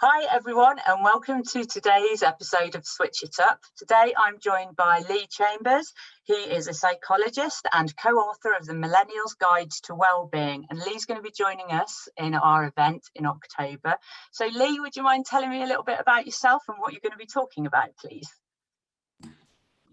Hi everyone, and welcome to today's episode of Switch It Up. Today I'm joined by Lee Chambers. He is a psychologist and co-author of the Millennials Guide to Wellbeing, and Lee's going to be joining us in our event in October. So Lee, would you mind telling me a little bit about yourself and what you're going to be talking about, please?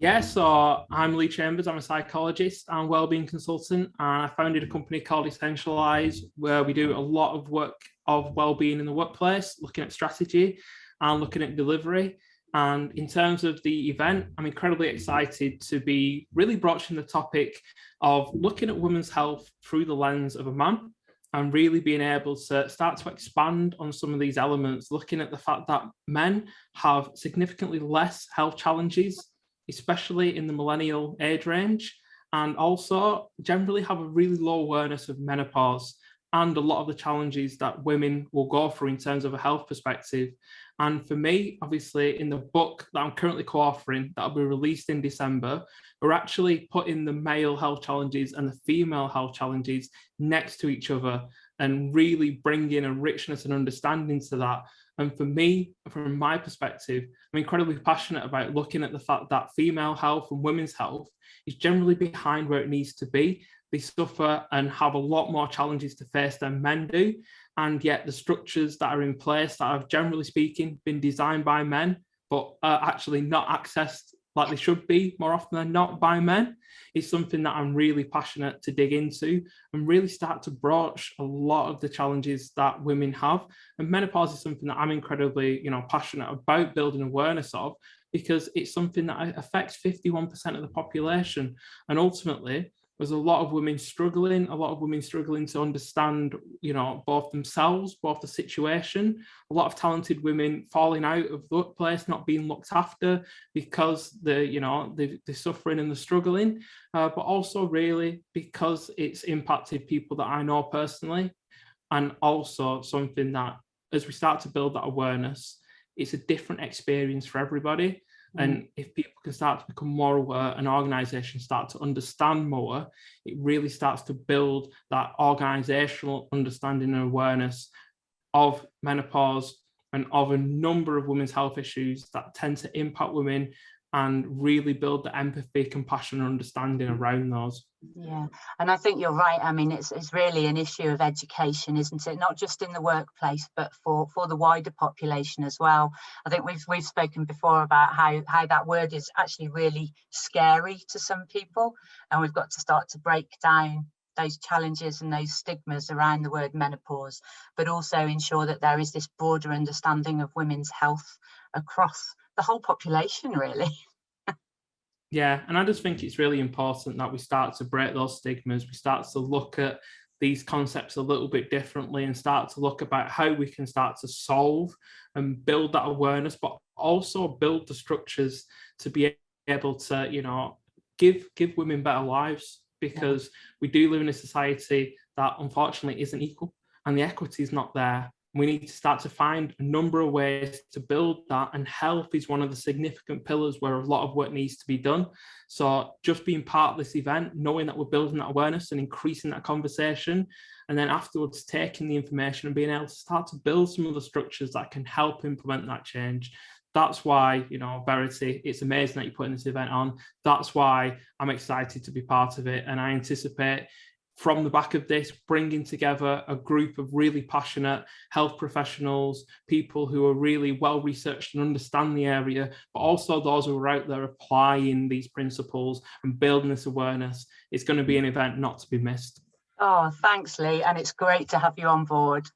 Yeah, so I'm Lee Chambers. I'm a psychologist and wellbeing consultant, and I founded a company called Essentialize, where we do a lot of work of wellbeing in the workplace, looking at strategy and looking at delivery. And in terms of the event, I'm incredibly excited to be really broaching the topic of looking at women's health through the lens of a man, and really being able to start to expand on some of these elements, looking at the fact that men have significantly less health challenges, especially in the millennial age range, and also generally have a really low awareness of menopause and a lot of the challenges that women will go through in terms of a health perspective. And for me, obviously, in the book that I'm currently co-authoring, that'll be released in December, we're actually putting the male health challenges and the female health challenges next to each other and really bringing a richness and understanding to that. And for me, from my perspective, I'm incredibly passionate about looking at the fact that female health and women's health is generally behind where it needs to be. They suffer and have a lot more challenges to face than men do. And yet the structures that are in place that have, generally speaking, been designed by men, but are actually not accessed like they should be more often than not by men, is something that I'm really passionate to dig into and really start to broach a lot of the challenges that women have. And menopause is something that I'm incredibly, passionate about building awareness of, because it's something that affects 51% of the population. And ultimately, there's a lot of women struggling to understand, both themselves, both the situation, a lot of talented women falling out of the workplace, not being looked after because they're suffering and they're struggling, but also really because it's impacted people that I know personally. And also something that, as we start to build that awareness, it's a different experience for everybody. And if people can start to become more aware and organisations start to understand more, it really starts to build that organisational understanding and awareness of menopause and of a number of women's health issues that tend to impact women, and really build the empathy, compassion, and understanding around those. Yeah, and I think you're right. I mean, it's really an issue of education, isn't it? Not just in the workplace, but for the wider population as well. I think we've spoken before about how that word is actually really scary to some people, and we've got to start to break down those challenges and those stigmas around the word menopause, but also ensure that there is this broader understanding of women's health across the whole population, really. Yeah, and I just think it's really important that we start to break those stigmas. We start to look at these concepts a little bit differently and start to look about how we can start to solve and build that awareness, but also build the structures to be able to, give women better lives, because we do live in a society that unfortunately isn't equal and the equity is not there. We need to start to find a number of ways to build that, and health is one of the significant pillars where a lot of work needs to be done. So just being part of this event, knowing that we're building that awareness and increasing that conversation, and then afterwards taking the information and being able to start to build some of the structures that can help implement that change. That's why, Verity, it's amazing that you're putting this event on. That's why I'm excited to be part of it. And I anticipate, from the back of this, bringing together a group of really passionate health professionals, people who are really well researched and understand the area, but also those who are out there applying these principles and building this awareness. It's going to be an event not to be missed. Oh, thanks, Lee. And it's great to have you on board.